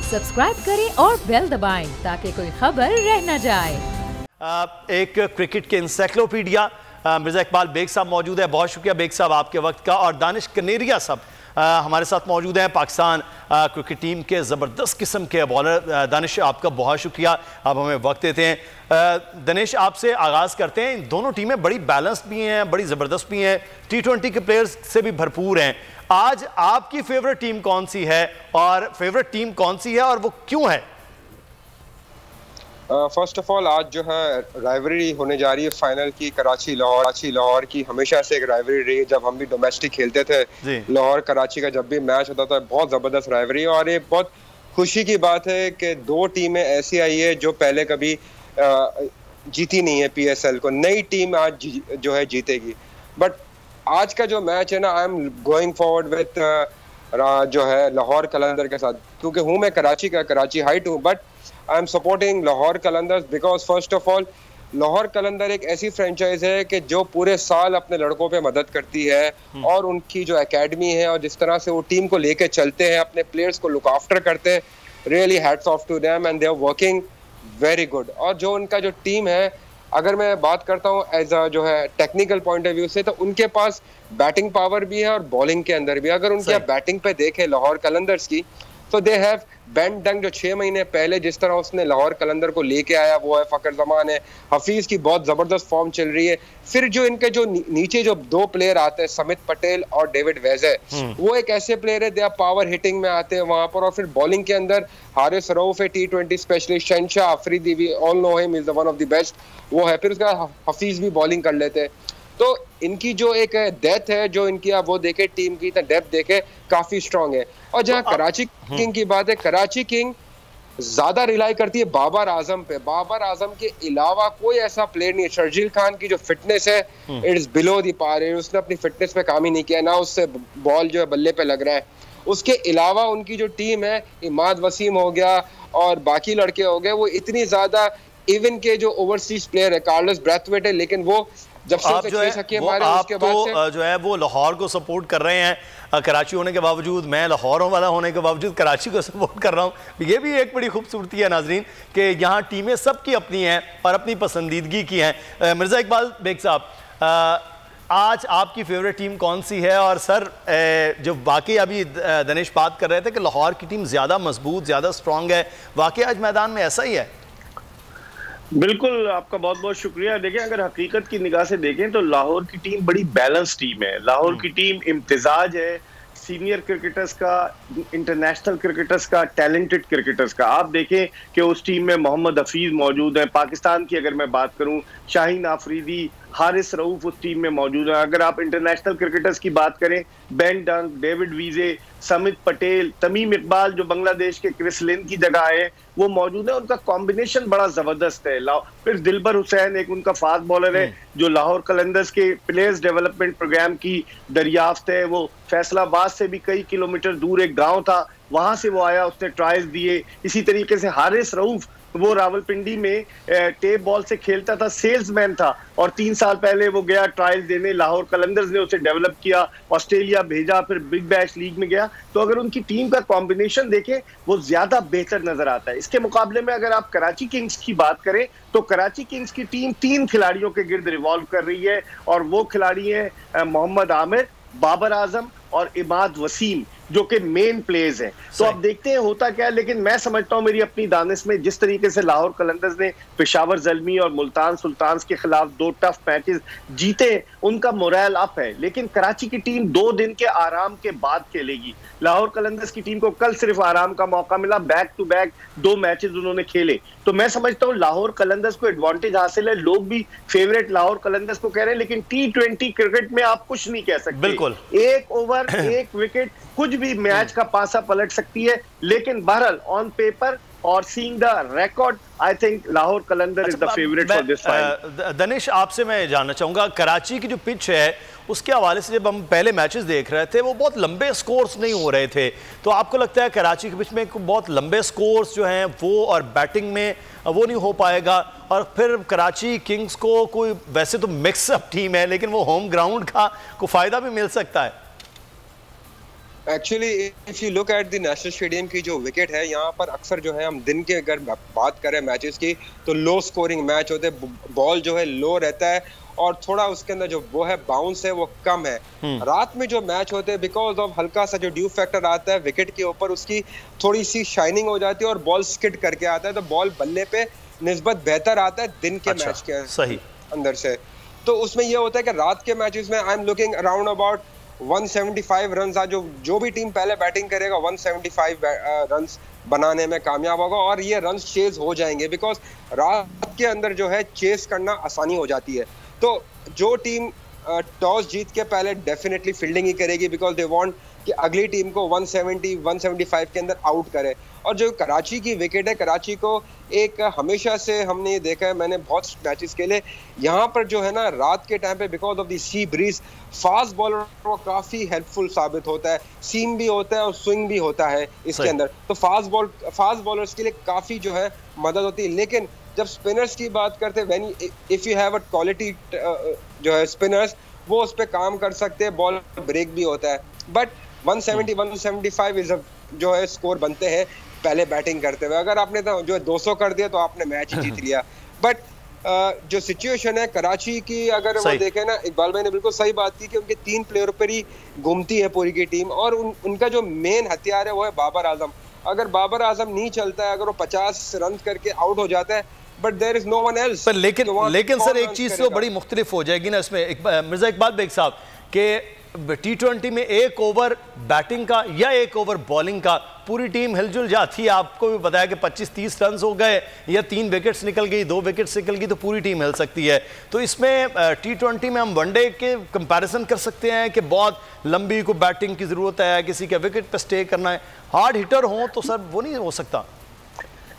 Subscribe करें और bell दबाएं ताकि कोई खबर रह न जाए। एक क्रिकेट के इंसाइक्लोपीडिया मिर्जा इकबाल बेग साहब मौजूद है। बहुत शुक्रिया बेग साहब आपके वक्त का। और दानिश कनेरिया साहब हमारे साथ मौजूद हैं, पाकिस्तान क्रिकेट टीम के ज़बरदस्त किस्म के बॉलर। दानिश आपका बहुत शुक्रिया, आप हमें वक्त देते हैं। दानिश आपसे आगाज़ करते हैं। इन दोनों टीमें बड़ी बैलेंस्ड भी हैं, बड़ी ज़बरदस्त भी हैं, T20 के प्लेयर्स से भी भरपूर हैं। आज आपकी फेवरेट टीम कौन सी है और फेवरेट टीम कौन सी है और वो क्यों है? फर्स्ट ऑफ ऑल आज जो है राइवलरी होने जा रही है फाइनल की, कराची लाहौर की। हमेशा से एक राइवलरी रही है, जब हम भी डोमेस्टिक खेलते थे लाहौर कराची का जब भी मैच होता था बहुत ज़बरदस्त राइवलरी। और ये बहुत खुशी की बात है कि दो टीमें ऐसी आई है जो पहले कभी जीती नहीं है PSL को। नई टीम आज जो है जीतेगी। बट आज का जो मैच है ना, I am going forward with जो है लाहौर कलंदर के साथ, क्योंकि हूँ मैं कराची का, कराची हाइट हूँ, but I am supporting Lahore Qalandars because first of all Lahore Qalandar एक ऐसी फ्रेंचाइज है कि जो पूरे साल अपने लड़कों पे मदद करती है और उनकी जो एकेडमी है और जिस तरह से वो टीम को लेके चलते हैं, अपने प्लेयर्स को लुक आफ्टर करते हैं, really hats off to them and they are working very good. और जो उनका जो टीम है, अगर मैं बात करता हूँ एज अ जो है टेक्निकल पॉइंट ऑफ व्यू से, तो उनके पास बैटिंग पावर भी है और बॉलिंग के अंदर भी। अगर उनकी आप बैटिंग पे देखें लाहौर कलंदर्स की, तो दे हैव बेन डंग जो 6 महीने पहले जिस तरह उसने लाहौर कलंदर को लेके आया, वो है फकर जमान है। हफीज की बहुत जबरदस्त फॉर्म चल रही है। फिर जो इनके जो नीचे जो दो प्लेयर आते हैं, समित पटेल और डेविड वेजे, वो एक ऐसे प्लेयर है, दे आर पावर हिटिंग में आते हैं वहां पर। और फिर बॉलिंग के अंदर हारिस रऊफ है, T20 स्पेशलिस्ट, शहनशाह Afridi, we all know him, is one of the best, वो है। फिर उसका हफीज भी बॉलिंग कर लेते हैं। तो इनकी जो एक डेप्थ है, जो इनकी आप वो देखे टीम की डेप्थ देखे, काफी स्ट्रांग है। और जहाँ कराची किंग की बात है, कराची किंग ज्यादा रिलाई करती है बाबर आजम पे। बाबर आजम के अलावा कोई ऐसा प्लेयर नहीं है। शर्जील खान की जो फिटनेस है, इट इज बिलो दी पार है। उसने अपनी फिटनेस पे काम ही नहीं किया, ना उससे बॉल जो है बल्ले पे लग रहा है। उसके अलावा उनकी जो टीम है, इमाद वसीम हो गया और बाकी लड़के हो गए, वो इतनी ज्यादा, इवन के जो ओवरसीज प्लेयर है कार्लोस ब्रैथवेट है, लेकिन वो जब आप जो है जो है वो लाहौर को सपोर्ट कर रहे हैं कराची होने के बावजूद। मैं लाहौर वाला होने के बावजूद कराची को सपोर्ट कर रहा हूँ। ये भी एक बड़ी खूबसूरती है नाजरीन कि यहाँ टीमें सबकी अपनी हैं और अपनी पसंदीदगी की हैं। मिर्ज़ा इकबाल बेग साहब, आज आपकी फेवरेट टीम कौन सी है? और सर जो वाकई अभी दनेश बात कर रहे थे कि लाहौर की टीम ज़्यादा मजबूत, ज़्यादा स्ट्रॉन्ग है, वाकई आज मैदान में ऐसा ही है? बिल्कुल, आपका बहुत बहुत शुक्रिया। देखें, अगर हकीकत की निगाह से देखें तो लाहौर की टीम बड़ी बैलेंस टीम है। लाहौर की टीम इम्तिजाज है सीनियर क्रिकेटर्स का, इंटरनेशनल क्रिकेटर्स का, टैलेंटेड क्रिकेटर्स का। आप देखें कि उस टीम में मोहम्मद हफीज मौजूद है। पाकिस्तान की अगर मैं बात करूं, शाहीन आफरीदी, हारिस रऊफ उस टीम में मौजूद है। अगर आप इंटरनेशनल क्रिकेटर्स की बात करें, बेन डंग, डेविड वीजे, समित पटेल, तमीम इकबाल जो बांग्लादेश के क्रिस लिन की जगह है, वो मौजूद है। उनका कॉम्बिनेशन बड़ा जबरदस्त है। फिर दिलबर हुसैन एक उनका फास्ट बॉलर है जो लाहौर कलंदर्स के प्लेयर्स डेवलपमेंट प्रोग्राम की दरियाफ्त है। वो फैसलाबाद से भी कई किलोमीटर दूर एक गांव था, वहां से वो आया, उसने ट्रायल्स दिए। इसी तरीके से हारिस रऊफ, वो रावलपिंडी में टेप बॉल से खेलता था, सेल्समैन था, और 3 साल पहले वो गया ट्रायल देने, लाहौर कलंदर्स ने उसे डेवलप किया, ऑस्ट्रेलिया भेजा, फिर बिग बैश लीग में गया। तो अगर उनकी टीम का कॉम्बिनेशन देखें, वो ज्यादा बेहतर नजर आता है। इसके मुकाबले में अगर आप कराची किंग्स की बात करें तो कराची किंग्स की टीम 3 खिलाड़ियों के गिर्द रिवॉल्व कर रही है, और वो खिलाड़ी हैं मोहम्मद आमिर, बाबर आजम और इमाद वसीम, जो कि मेन प्लेयर्स हैं। तो अब देखते हैं होता क्या है। लेकिन मैं समझता हूं मेरी अपनी दानिश में, जिस तरीके से लाहौर कलंदर्स ने पेशावर ज़ल्मी और मुल्तान सुल्तान्स के खिलाफ 2 टफ मैचेस जीते, उनका मोरल अप है। लेकिन कराची की टीम 2 दिन के आराम के बाद खेलेगी। लाहौर कलंदर्स की टीम को कल सिर्फ आराम का मौका मिला, बैक टू बैक 2 मैचेस उन्होंने खेले। तो मैं समझता हूं लाहौर कलंदर्स को एडवांटेज हासिल है। लोग भी फेवरेट लाहौर कलंदर्स को कह रहे हैं, लेकिन T20 क्रिकेट में आप कुछ नहीं कह सकते। बिल्कुल, 1 ओवर 1 विकेट, कुछ भी मैच का पासा पलट सकती है। लेकिन बहरहाल ऑन पेपर और seeing the record, I think Lahore Qalandar is the favourite for this final. Danish, आपसे मैं जानना चाहूंगा, कराची की जो पिच है उसके हवाले से जब हम पहले मैचेस देख रहे थे, वो बहुत लंबे स्कोर्स नहीं हो रहे थे। तो आपको लगता है कराची के पिच में बहुत लंबे स्कोर्स जो हैं वो, और बैटिंग में वो नहीं हो पाएगा? और फिर कराची किंग्स को कोई, वैसे तो मिक्स अप टीम है, लेकिन वो होम ग्राउंड का कोई फायदा भी मिल सकता है? Actually if you look at the national stadium की जो विकेट है, यहाँ पर अक्सर जो है हम दिन के अगर बात करें मैचेस की तो लो स्कोरिंग मैच होते हैं, बॉल जो है लो रहता है और थोड़ा उसके अंदर जो वो है बाउंस है वो कम है। रात में जो मैच होते हैं बिकॉज ऑफ हल्का सा जो ड्यू फैक्टर आता है विकेट के ऊपर, उसकी थोड़ी सी शाइनिंग हो जाती है और बॉल स्किड करके आता है, तो बॉल बल्ले पे निस्बत बेहतर आता है दिन के मैच के सही अंदर से। तो उसमें ये होता है कि रात के मैचेस में I am looking around about 175 run, जो भी टीम पहले बैटिंग करेगा 175 रन बनाने में कामयाब होगा और ये रन चेज हो जाएंगे बिकॉज रात के अंदर जो है चेस करना आसानी हो जाती है। तो जो टीम टॉस जीत के पहले डेफिनेटली फील्डिंग ही करेगी बिकॉज दे वांट कि अगली टीम को 170 175 के अंदर आउट करे। और जो कराची की विकेट है, कराची को एक हमेशा से हमने ये देखा है, मैंने बहुत मैचेस के लिए यहाँ पर जो है ना रात के टाइम पे because of the sea breeze fast bowler को काफ़ी हेल्पफुल साबित होता है, सीम भी होता है और स्विंग भी होता है इसके अंदर, तो फास्ट बॉलर्स के लिए काफ़ी जो है मदद होती है। लेकिन जब स्पिनर्स की बात करते हैं, if you have a quality जो है स्पिनर्स, वो उस पर काम कर सकते हैं, बॉल ब्रेक भी होता है। बट 170 175 इज जो है स्कोर बनते हैं पहले बैटिंग करते हुए। अगर आपने तो जो है 200 कर दिया तो आपने मैच ही जीत लिया। बट जो सिचुएशन है कराची की अगर वो देखें ना, इकबाल भाई ने बिल्कुल सही बात की कि उनके 3 प्लेयर पर ही घूमती है पूरी की टीम और उनका जो मेन हथियार है वो है बाबर आजम। अगर बाबर आजम नहीं चलता है, अगर वो 50 रन करके आउट हो जाता है, but there is no one else. पर लेकिन सर एक चीज तो बड़ी मुख्तलिफ हो जाएगी ना इसमें, मिर्जा इकबाल बेग साहब के T20 में एक ओवर बैटिंग का या एक ओवर बॉलिंग का पूरी टीम हिलजुल जाती है। आपको भी बताया कि 25-30 रन हो गए या 3 विकेट्स निकल गई, 2 विकेट्स निकल गई तो पूरी टीम हिल सकती है। तो इसमें T20 में हम वनडे के कंपैरिजन कर सकते हैं कि बहुत लंबी को बैटिंग की जरूरत है, किसी के विकेट पर स्टे करना है, हार्ड हिटर हो तो सर वो नहीं हो सकता।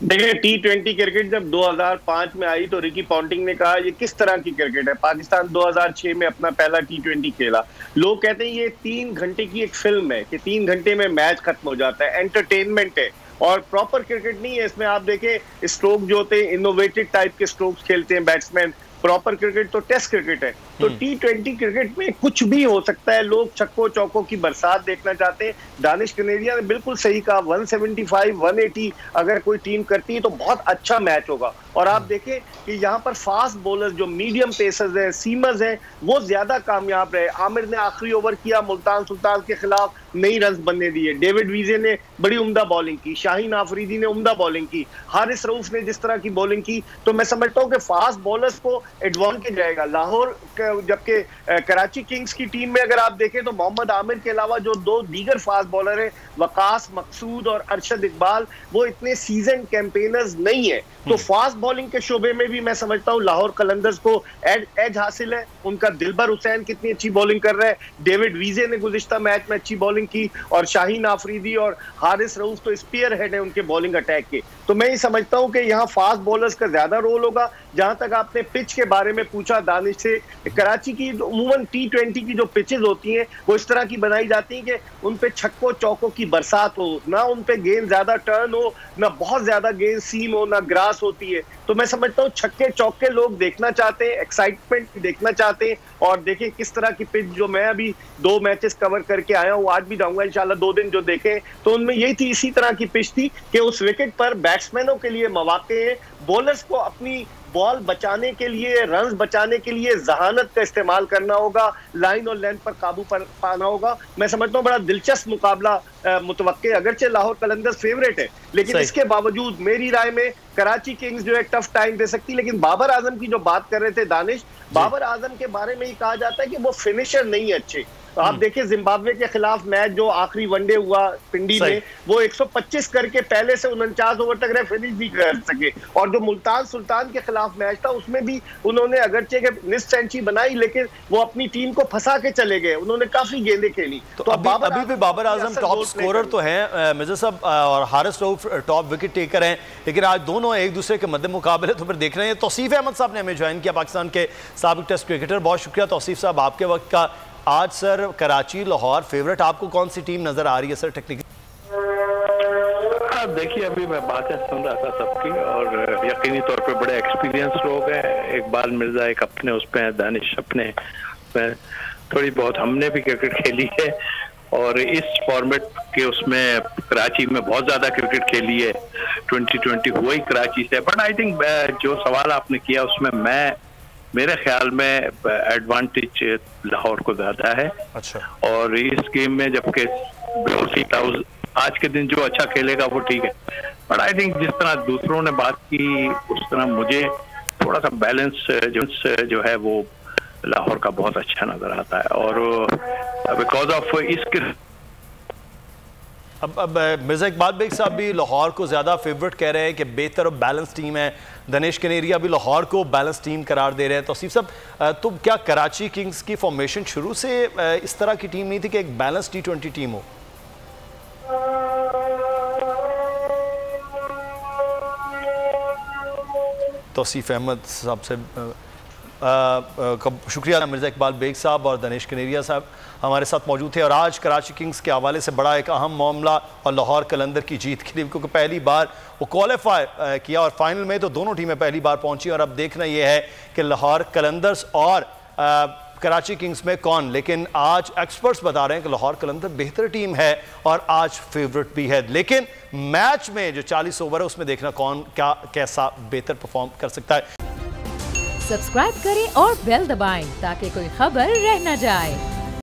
देखिए T20 क्रिकेट जब 2005 में आई तो रिकी पॉन्टिंग ने कहा ये किस तरह की क्रिकेट है। पाकिस्तान 2006 में अपना पहला T20 खेला। लोग कहते हैं ये 3 घंटे की एक फिल्म है कि 3 घंटे में मैच खत्म हो जाता है, एंटरटेनमेंट है और प्रॉपर क्रिकेट नहीं है। इसमें आप देखें स्ट्रोक जो होते हैं इनोवेटिव टाइप के स्ट्रोक्स खेलते हैं बैट्समैन। प्रॉपर क्रिकेट तो टेस्ट क्रिकेट है। तो T20 क्रिकेट में कुछ भी हो सकता है। लोग छक्कों चौकों की बरसात देखना चाहते हैं। दानिश कनेरिया ने बिल्कुल सही कहा, 175 180 अगर कोई टीम करती है तो बहुत अच्छा मैच होगा। और आप देखें कि यहाँ पर फास्ट बॉलर जो मीडियम पेसर्स हैं, सीमर्स हैं, वो ज्यादा कामयाब रहे। आमिर ने आखिरी ओवर किया, मुल्तान सुल्तान के खिलाफ नई रन बनने दिए। डेविड वीजे ने बड़ी उम्दा बॉलिंग की, शाहीन आफरीदी ने उम्दा बॉलिंग की, हारिस रऊफ ने जिस तरह की बॉलिंग की, तो मैं समझता हूँ कि फास्ट बॉलर्स को एडवांटेज जाएगा। लाहौर जबकि कराची किंग्स की टीम में अगर आप देखें तो मोहम्मद आमिर के अलावा जो 2 दीगर फास्ट बॉलर हैं, वकास मकसूद और अरशद इकबाल, वो इतने सीजन कैंपेनर्स नहीं है। तो फास्ट बॉलिंग के शोबे में भी मैं समझता हूँ लाहौर कलंदर्स को एज हासिल है। उनका दिलबर हुसैन कितनी अच्छी बॉलिंग कर रहा है, डेविड वीजे ने गुज़िश्ता मैच में अच्छी बॉलिंग की और शाहीन आफरीदी और हारिस रऊफ तो स्पीयर हेड है उनके बॉलिंग अटैक के। तो मैं ये समझता हूँ कि यहाँ फास्ट बॉलर्स का ज्यादा रोल होगा। जहां तक आपने पिच के बारे में पूछा दानिश से, कराची की उमूमन T20 की जो पिचेस होती हैं वो इस तरह की बनाई जाती हैं कि उन पे छक्कों चौकों की बरसात हो, ना उन पे गेंद ज्यादा टर्न हो, ना बहुत ज्यादा गेंद सीम हो, ना ग्रास होती है। तो मैं समझता हूँ छक्के चौके लोग देखना चाहते हैं, एक्साइटमेंट देखना चाहते हैं। और देखिए किस तरह की पिच, जो मैं अभी 2 मैचेस कवर करके आया हूँ, आज भी जाऊंगा इंशाल्लाह 2 दिन जो देखे, तो उनमें यही थी, इसी तरह की पिच थी कि उस विकेट पर बैट्समैनों के लिए मौके हैं, बॉलर्स को अपनी बॉल बचाने के लिए, रन्स बचाने के लिए जहानत का इस्तेमाल करना होगा, लाइन और लेंथ पर काबू पाना होगा। मैं समझता हूँ बड़ा दिलचस्प मुकाबला मुतवक्के। अगरचे लाहौर कलंदर्स फेवरेट है, लेकिन इसके बावजूद मेरी राय में कराची किंग्स जो है टफ टाइम दे सकती। लेकिन बाबर आजम की जो बात कर रहे थे दानिश, बाबर आजम के बारे में ये कहा जाता है कि वो फिनिशर नहीं है अच्छे। तो आप देखिए जिम्बाब्वे के खिलाफ मैच जो आखिरी वनडे हुआ पिंडी में, वो 125 करके पहले से 49 ओवर तक रहे, फिनिश भी कर सके। और जो मुल्तान सुल्तान के खिलाफ मैच था उसमें भी उन्होंने अगरचे के निस्फ सेंचुरी बनाई, लेकिन वो अपनी टीम को फंसा के चले गए, उन्होंने काफी गेंदें खेली। तो अभी भी बाबर आजम टॉप स्कोरर तो हैं मिर्जा साहब, और Haris Rauf top wicket taker हैं, लेकिन आज दोनों एक दूसरे के मद्दे मुकाबले तो फिर देख रहे हैं। तौसीफ अहमद साहब ने हमें ज्वाइन किया, पाकिस्तान के साबिक टेस्ट क्रिकेटर। बहुत शुक्रिया तौसीफ साहब आपके वक्त का। आज सर कराची लाहौर फेवरेट आपको कौन सी टीम नजर आ रही है सर टेक्निकली? देखिए अभी मैं बातें सुन रहा था सबकी और यकीनी तौर पे बड़े एक्सपीरियंस लोग हैं। इकबाल मिर्जा एक अपने उस पे, दानिश अपने, थोड़ी बहुत हमने भी क्रिकेट खेली है और इस फॉर्मेट के उसमें कराची में बहुत ज्यादा क्रिकेट खेली है, 2020 हुआ ही कराची से। बट आई थिंक जो सवाल आपने किया उसमें मेरे ख्याल में एडवांटेज लाहौर को ज्यादा है। अच्छा। और इस गेम में जबकि आज के दिन जो अच्छा खेलेगा वो ठीक है, बट आई थिंक जिस तरह दूसरों ने बात की उस तरह मुझे थोड़ा सा बैलेंस जो है वो लाहौर का बहुत अच्छा नजर आता है। और बिकॉज ऑफ इसके अब मिर्जा इकबाल बेग साहब भी लाहौर को ज़्यादा फेवरेट कह रहे हैं कि बेहतर और बैलेंस टीम है। दनेश कनेरिया भी लाहौर को बैलेंस टीम करार दे रहे हैं। तौसीफ साहब, तो क्या कराची किंग्स की फॉर्मेशन शुरू से इस तरह की टीम नहीं थी कि एक बैलेंस T20 टीम हो? तौसीफ अहमद साहब से शुक्रिया। मिर्जा इकबाल बेग साहब और दनेश कनेरिया साहब हमारे साथ मौजूद थे। और आज कराची किंग्स के हवाले से बड़ा एक अहम मामला और लाहौर कलंदर की जीत के लिए, क्योंकि पहली बार वो क्वालिफाई किया और फाइनल में तो दोनों टीमें पहली बार पहुंची। और अब देखना यह है कि लाहौर कलंदर्स और कराची किंग्स में कौन, लेकिन आज एक्सपर्ट्स बता रहे हैं कि लाहौर कलंदर बेहतर टीम है और आज फेवरेट भी है। लेकिन मैच में जो 40 ओवर है उसमें देखना कौन क्या कैसा बेहतर परफॉर्म कर सकता है। सब्सक्राइब करें और बेल दबाएं ताकि कोई खबर रह न जाए।